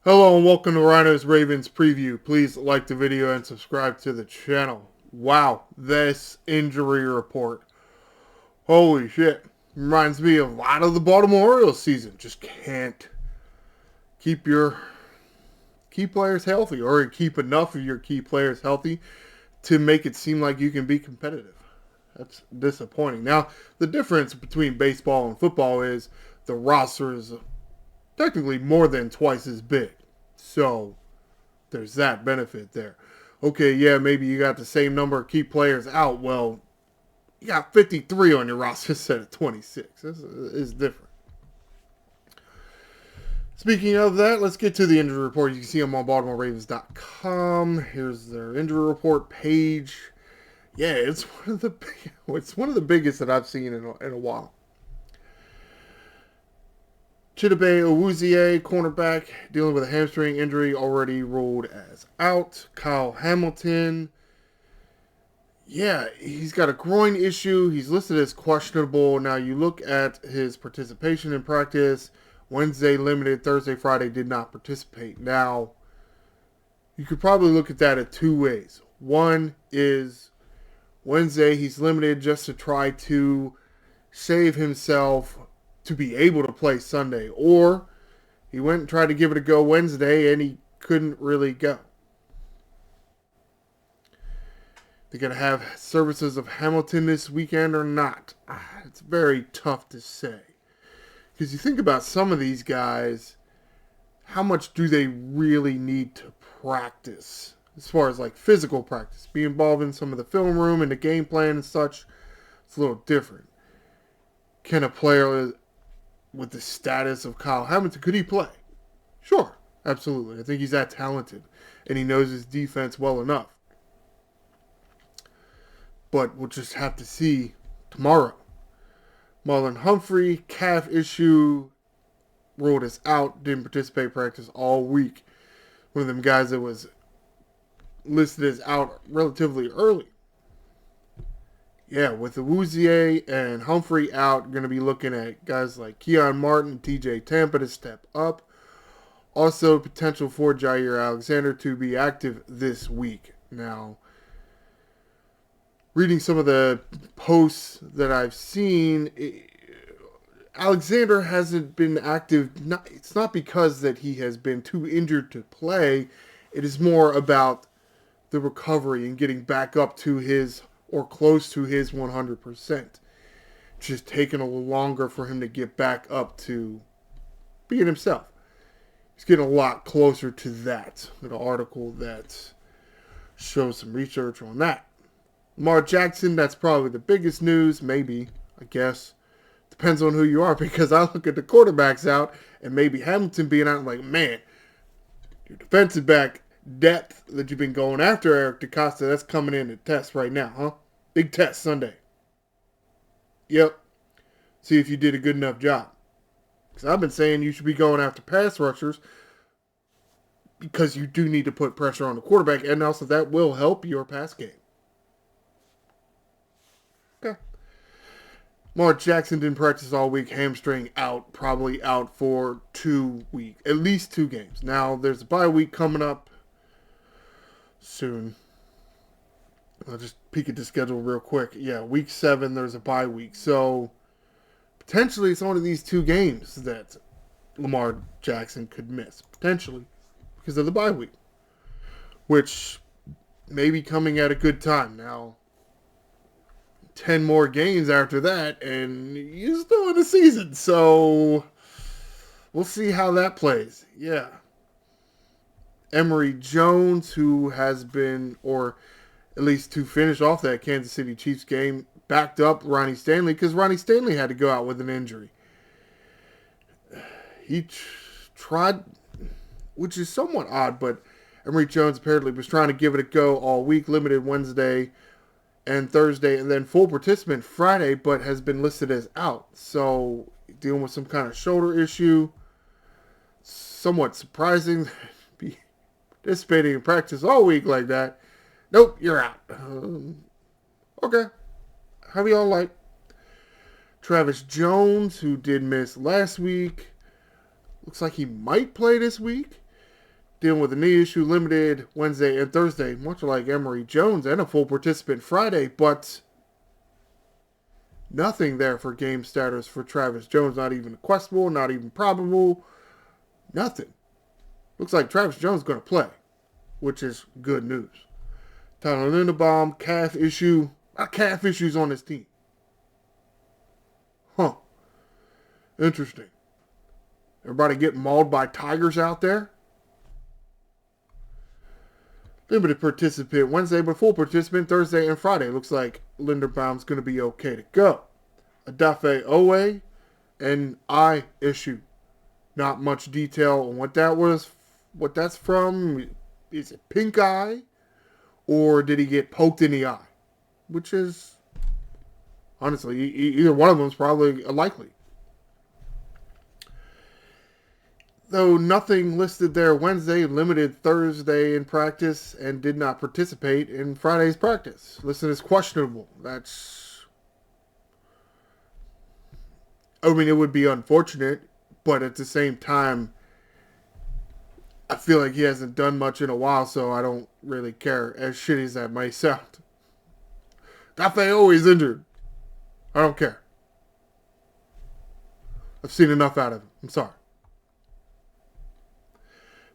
Hello and welcome to Ryno's Ravens preview. Please like the video and subscribe to the channel. Wow, this injury report. Holy shit. Reminds me of a lot of the Baltimore Orioles season. Just can't keep your key players healthy or keep enough of your key players healthy to make it seem like you can be competitive. That's disappointing. Now, the difference between baseball and football is the roster is technically more than twice as big. So, there's that benefit there. Okay, yeah, maybe you got the same number of key players out. Well, you got 53 on your roster instead of 26. This is different. Speaking of that, let's get to the injury report. You can see them on BaltimoreRavens.com. Here's their injury report page. Yeah, it's one of the biggest that I've seen in a while. Chidobe Awuzie, cornerback, dealing with a hamstring injury, already ruled as out. Kyle Hamilton, yeah, he's got a groin issue. He's listed as questionable. Now, you look at his participation in practice. Wednesday limited, Thursday, Friday did not participate. Now, you could probably look at that in two ways. One is Wednesday, he's limited just to try to save himself to be able to play Sunday. Or he went and tried to give it a go Wednesday and he couldn't really go. They're going to have services of Hamilton this weekend or not. It's very tough to say. Because you think about some of these guys, how much do they really need to practice? As far as like physical practice, be involved in some of the film room and the game plan and such, it's a little different. Can a player with the status of Kyle Hamilton, could he play? Sure, absolutely. I think he's that talented and he knows his defense well enough. But we'll just have to see tomorrow. Marlon Humphrey, calf issue, ruled as out, didn't participate in practice all week. One of them guys that was listed as out relatively early. Yeah, with Awuzie and Humphrey out, going to be looking at guys like Keon Martin, TJ Tampa to step up. Also, potential for Jair Alexander to be active this week. Now, reading some of the posts that I've seen, Alexander hasn't been active. It's not because that he has been too injured to play. It is more about the recovery and getting back up to his or close to his 100%. It's just taking a little longer for him to get back up to being himself. He's getting a lot closer to that. An article that shows some research on that. Lamar Jackson, that's probably the biggest news, maybe, I guess. Depends on who you are, because I look at the quarterbacks out and maybe Hamilton being out, I'm like, man, your defensive back depth that you've been going after, Eric DeCosta, that's coming in to test right now, huh? Big test Sunday. Yep. See if you did a good enough job. Because I've been saying you should be going after pass rushers because you do need to put pressure on the quarterback, and also that will help your pass game. Okay. Mark Jackson didn't practice all week, hamstring out, probably out for 2 weeks, at least 2 games. Now, there's a bye week coming up soon. I'll just peek at the schedule real quick. Yeah, week 7, there's a bye week. So, potentially it's one of these 2 games that Lamar Jackson could miss. Potentially. Because of the bye week. Which may be coming at a good time. Now, 10 more games after that, and you're still in the season. So, we'll see how that plays. Yeah. Emory Jones, who has been, or at least to finish off that Kansas City Chiefs game, backed up Ronnie Stanley because Ronnie Stanley had to go out with an injury. He tried, which is somewhat odd, but Emory Jones apparently was trying to give it a go all week, limited Wednesday and Thursday, and then full participant Friday, but has been listed as out. So, dealing with some kind of shoulder issue. Somewhat surprising. Be participating in practice all week like that. Nope, you're out. Okay. How do y'all like? Travis Jones, who did miss last week. Looks like he might play this week. dealing with a knee issue, limited Wednesday and Thursday, much like Emory Jones, and a full participant Friday, but nothing there for game starters for Travis Jones. Not even questionable, not even probable, nothing. Looks like Travis Jones is going to play, which is good news. Tyler Linderbaum, calf issue. A lot of calf issues on this team. Huh. Interesting. Everybody getting mauled by tigers out there? Limited participant Wednesday, but full participant Thursday and Friday. Looks like Linderbaum's going to be okay to go. Adafe Owe, an eye issue. Not much detail on what that was, what that's from. Is it pink eye? Or did he get poked in the eye? Which is, honestly, either one of them is probably likely. Though nothing listed there Wednesday, limited Thursday in practice, and did not participate in Friday's practice. Listed as questionable. I mean, it would be unfortunate, but at the same time, I feel like he hasn't done much in a while, so I don't really care, as shitty as that might sound. Dafe always injured. I don't care. I've seen enough out of him. I'm sorry.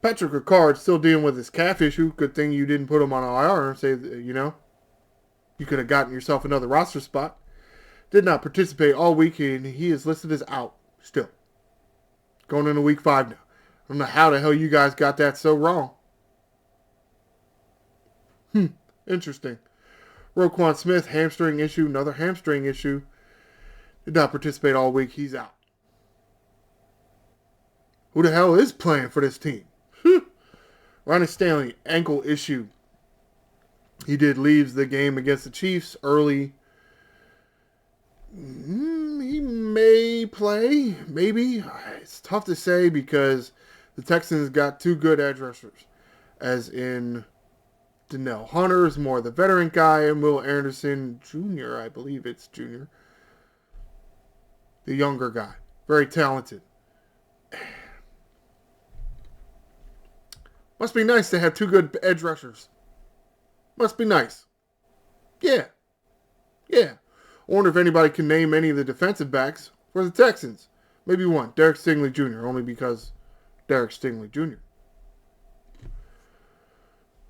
Patrick Ricard still dealing with his calf issue. Good thing you didn't put him on IR and say, you could have gotten yourself another roster spot. Did not participate all week, and he is listed as out still. Going into week 5 now. I don't know how the hell you guys got that so wrong. Interesting. Roquan Smith, hamstring issue, another hamstring issue. Did not participate all week. He's out. Who the hell is playing for this team? Ronnie Stanley, ankle issue. He leaves the game against the Chiefs early. He may play, maybe. It's tough to say because the Texans got 2 good edge rushers, as in Donnell Hunter is more the veteran guy, and Will Anderson Jr., I believe it's Jr., the younger guy. Very talented. Must be nice to have 2 good edge rushers. Must be nice. Yeah. I wonder if anybody can name any of the defensive backs for the Texans. Maybe one. Derek Stingley Jr., only because Derek Stingley Jr.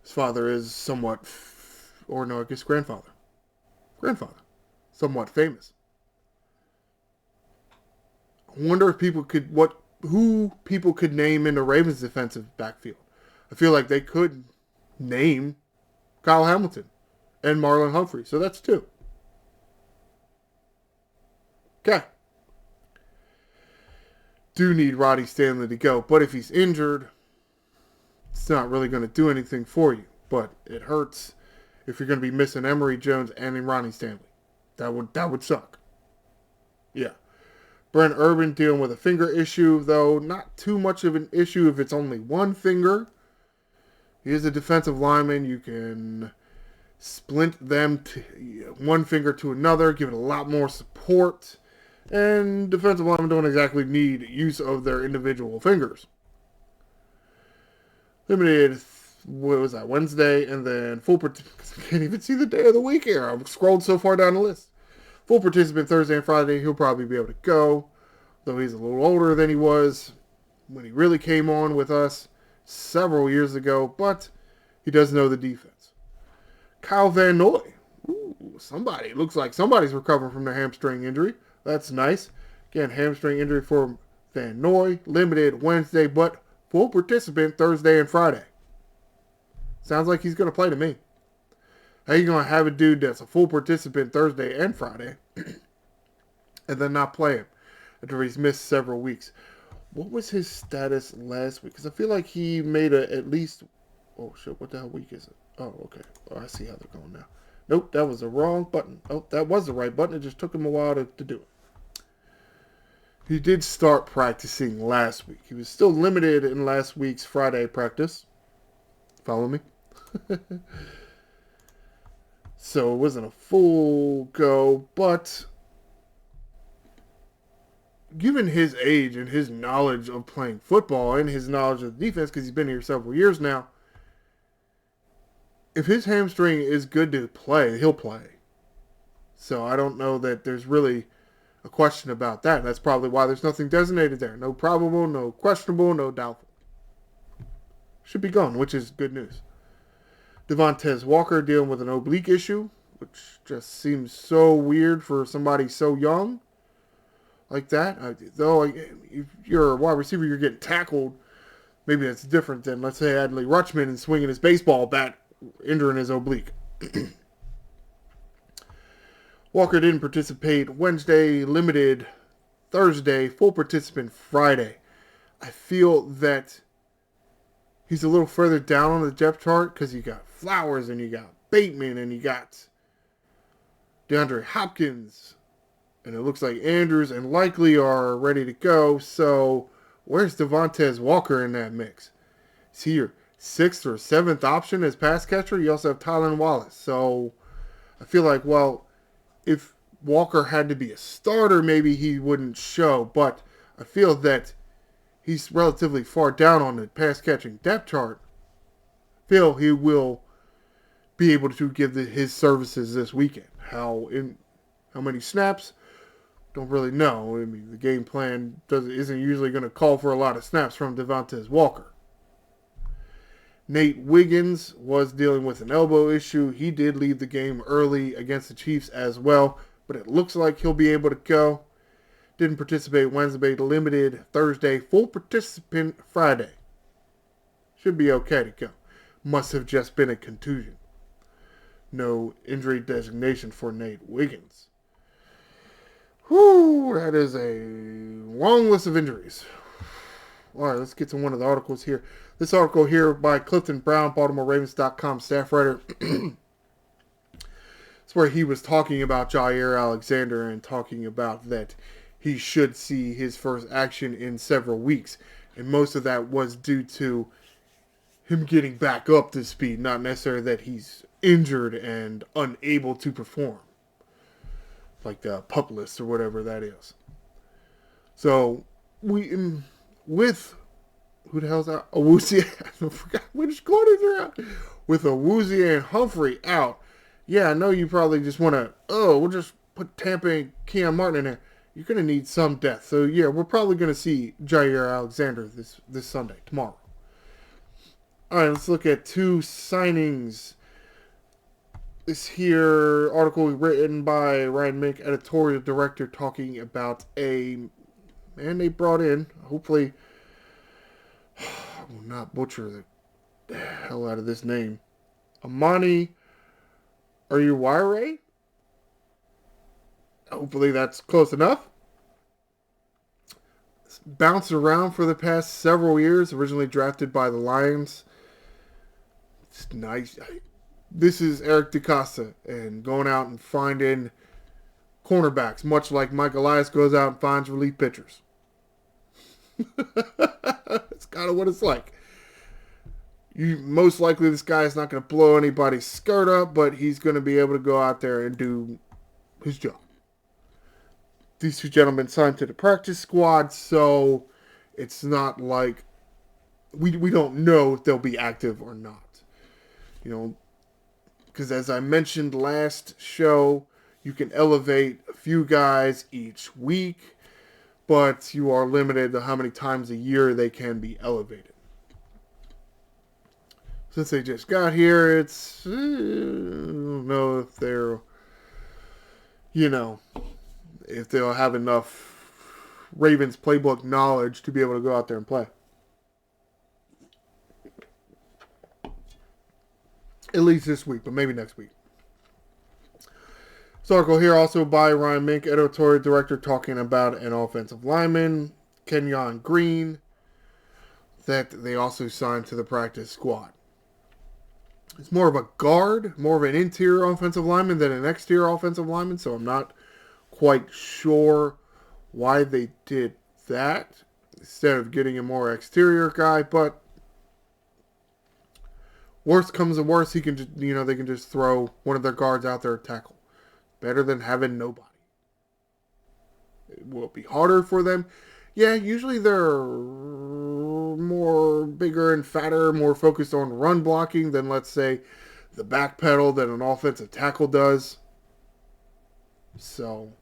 His father is somewhat, grandfather. Somewhat famous. I wonder if who people could name in the Ravens defensive backfield. I feel like they could name Kyle Hamilton and Marlon Humphrey. So that's 2. Okay. Do need Roddy Stanley to go. But if he's injured, it's not really going to do anything for you. But it hurts if you're going to be missing Emory Jones and Ronnie Stanley. That would suck. Yeah. Brent Urban dealing with a finger issue, though not too much of an issue if it's only one finger. He is a defensive lineman. You can splint them one finger to another, give it a lot more support. And defensive linemen don't exactly need use of their individual fingers. Limited, Wednesday, and then full participant. I can't even see the day of the week here. I've scrolled so far down the list. Full participant Thursday and Friday. He'll probably be able to go, though he's a little older than he was when he really came on with us several years ago, but he does know the defense. Kyle Van Noy. Looks like somebody's recovering from their hamstring injury. That's nice. Again, hamstring injury for Van Noy. Limited Wednesday, but full participant Thursday and Friday. Sounds like he's going to play to me. How you going to have a dude that's a full participant Thursday and Friday and then not play him after he's missed several weeks? What was his status last week? Because I feel like he made at least... Oh, shit. What the hell week is it? Oh, okay. Oh, I see how they're going now. Nope, that was the wrong button. Oh, that was the right button. It just took him a while to do it. He did start practicing last week. He was still limited in last week's Friday practice. Follow me? So it wasn't a full go, but given his age and his knowledge of playing football and his knowledge of the defense, because he's been here several years now, if his hamstring is good to play, he'll play. So I don't know that there's really a question about that. That's probably why there's nothing designated there. No probable, no questionable, no doubtful. Should be gone, which is good news. Devontae Walker dealing with an oblique issue, which just seems so weird for somebody so young like that. Though if you're a wide receiver, you're getting tackled. Maybe that's different than, let's say, Adley Rutschman and swinging his baseball bat, injuring his oblique. Walker didn't participate Wednesday, limited Thursday, full participant Friday. I feel that he's a little further down on the depth chart because you got Flowers and you got Bateman and you got DeAndre Hopkins. And it looks like Andrews and Likely are ready to go. So where's Devontae Walker in that mix? Is he your 6th or 7th option as pass catcher? You also have Tylan Wallace. So I feel like, well, if Walker had to be a starter, maybe he wouldn't show. But I feel that he's relatively far down on the pass-catching depth chart. I feel he will be able to give his services this weekend. How many snaps? Don't really know. I mean, the game plan isn't usually going to call for a lot of snaps from Devontae Walker. Nate Wiggins was dealing with an elbow issue. He did leave the game early against the Chiefs as well, but it looks like he'll be able to go. Didn't participate Wednesday, limited Thursday, full participant Friday. Should be okay to go. Must have just been a contusion. No injury designation for Nate Wiggins. Whew, that is a long list of injuries. All right, let's get to one of the articles here. This article here by Clifton Brown, BaltimoreRavens.com staff writer. It's where he was talking about Jair Alexander and talking about that he should see his first action in several weeks. And most of that was due to him getting back up to speed, not necessarily that he's injured and unable to perform. Like the pup list or whatever that is. So, with who the hell's out? Owuzie. I forgot which corners are out. With Owuzie and Humphrey out. Yeah, I know you probably just want to, we'll just put Tampa and Keon Martin in there. You're going to need some depth. So, yeah, we're probably going to see Jair Alexander this Sunday, tomorrow. All right, let's look at 2 signings. This here article written by Ryan Mink, editorial director, talking about a man they brought in. Hopefully, I will not butcher the hell out of this name. Amani Oruwariye. Hopefully that's close enough. It's bounced around for the past several years. Originally drafted by the Lions. It's nice. This is Eric DeCosta and going out and finding cornerbacks, much like Mike Elias goes out and finds relief pitchers. That's kind of what it's like. Most likely this guy is not going to blow anybody's skirt up, but he's going to be able to go out there and do his job. These 2 gentlemen signed to the practice squad, so it's not like we don't know if they'll be active or not. You know, because as I mentioned last show, you can elevate a few guys each week, but you are limited to how many times a year they can be elevated. Since they just got here, I don't know if they're, if they'll have enough Ravens playbook knowledge to be able to go out there and play. At least this week, but maybe next week. This article here also by Ryan Mink, editorial director, talking about an offensive lineman, Kenyon Green, that they also signed to the practice squad. It's more of a guard, more of an interior offensive lineman than an exterior offensive lineman, so I'm not quite sure why they did that instead of getting a more exterior guy, but worst comes to worst, he can just, they can just throw one of their guards out there to tackle. Better than having nobody. Will it be harder for them? Yeah, usually they're more bigger and fatter, more focused on run blocking than, let's say, the back pedal that an offensive tackle does. So,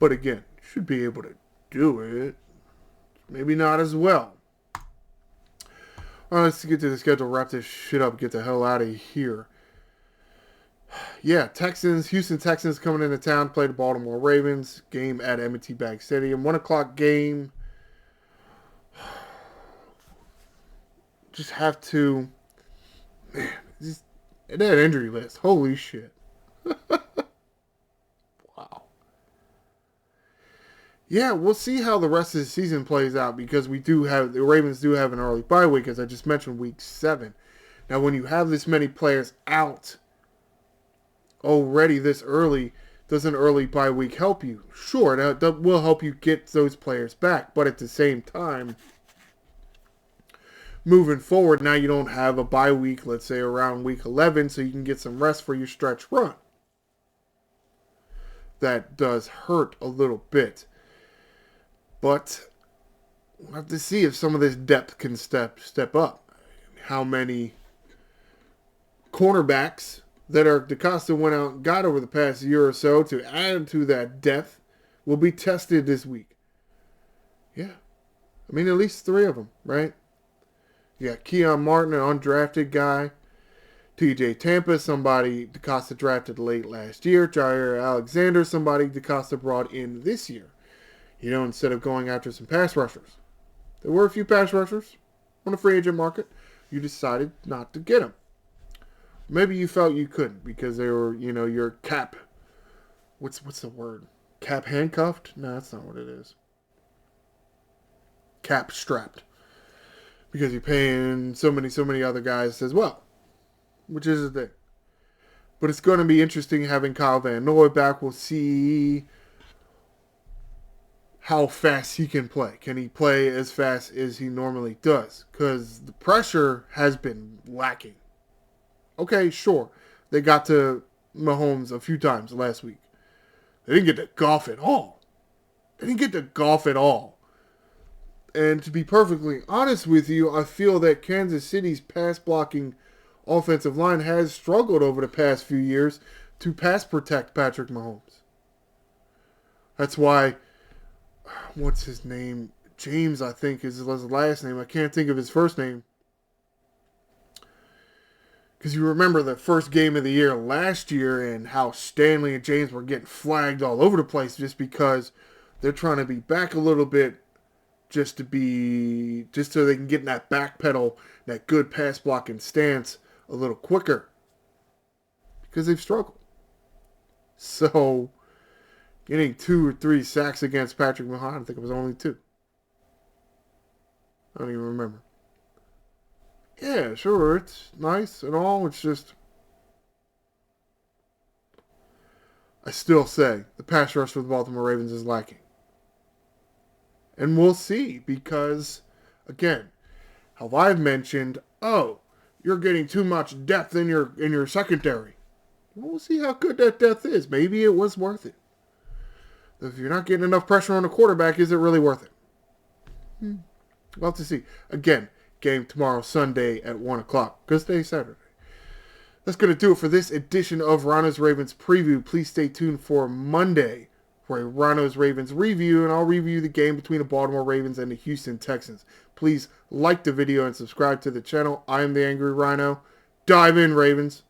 but again, should be able to do it. Maybe not as well. All right, let's get to the schedule, wrap this shit up, get the hell out of here. Yeah, Houston Texans coming into town, play the Baltimore Ravens. Game at M&T Bank Stadium. 1 o'clock game. Just have to... Man, that injury list. Holy shit. Wow. Yeah, we'll see how the rest of the season plays out because the Ravens do have an early bye week, as I just mentioned, week 7. Now, when you have this many players out already this early, does an early bye week help you? Sure, that will help you get those players back, but at the same time, moving forward, now you don't have a bye week, let's say around week 11, so you can get some rest for your stretch run. That does hurt a little bit. But we'll have to see if some of this depth can step up. How many cornerbacks that Eric DeCosta went out and got over the past year or so to add to that depth will be tested this week. Yeah. I mean, at least 3 of them, right? You got Keon Martin, an undrafted guy. TJ Tampa, somebody DeCosta drafted late last year. Jair Alexander, somebody DeCosta brought in this year. You know, instead of going after some pass rushers. There were a few pass rushers on the free agent market. You decided not to get them. Maybe you felt you couldn't because they were, you know, your cap. What's the word? Cap handcuffed? No, that's not what it is. Cap strapped. Because you're paying so many other guys as well. Which is the thing. But it's going to be interesting having Kyle Van Noy back. We'll see how fast he can play. Can he play as fast as he normally does? Because the pressure has been lacking. Okay, sure. They got to Mahomes a few times last week. They didn't get to golf at all. And to be perfectly honest with you, I feel that Kansas City's pass blocking offensive line has struggled over the past few years to pass protect Patrick Mahomes. That's why, what's his name? James, I think, is his last name. I can't think of his first name. Because you remember the first game of the year last year and how Stanley and James were getting flagged all over the place just because they're trying to be back a little bit just so they can get in that back pedal, that good pass blocking stance a little quicker. Because they've struggled. So, getting 2 or 3 sacks against Patrick Mahomes, I think it was only 2. I don't even remember. Yeah, sure, it's nice and all. It's just, I still say the pass rush for the Baltimore Ravens is lacking. And we'll see because, again, how I've mentioned, you're getting too much depth in your secondary. We'll see how good that depth is. Maybe it was worth it. If you're not getting enough pressure on the quarterback, is it really worth it? We'll have to see. Again, game tomorrow, Sunday at 1 o'clock. Good day, Saturday. That's going to do it for this edition of Ryno's Ravens Preview. Please stay tuned for Monday for a Ryno's Ravens review, and I'll review the game between the Baltimore Ravens and the Houston Texans. Please like the video and subscribe to the channel. I am the Angry Ryno. Dive in, Ravens.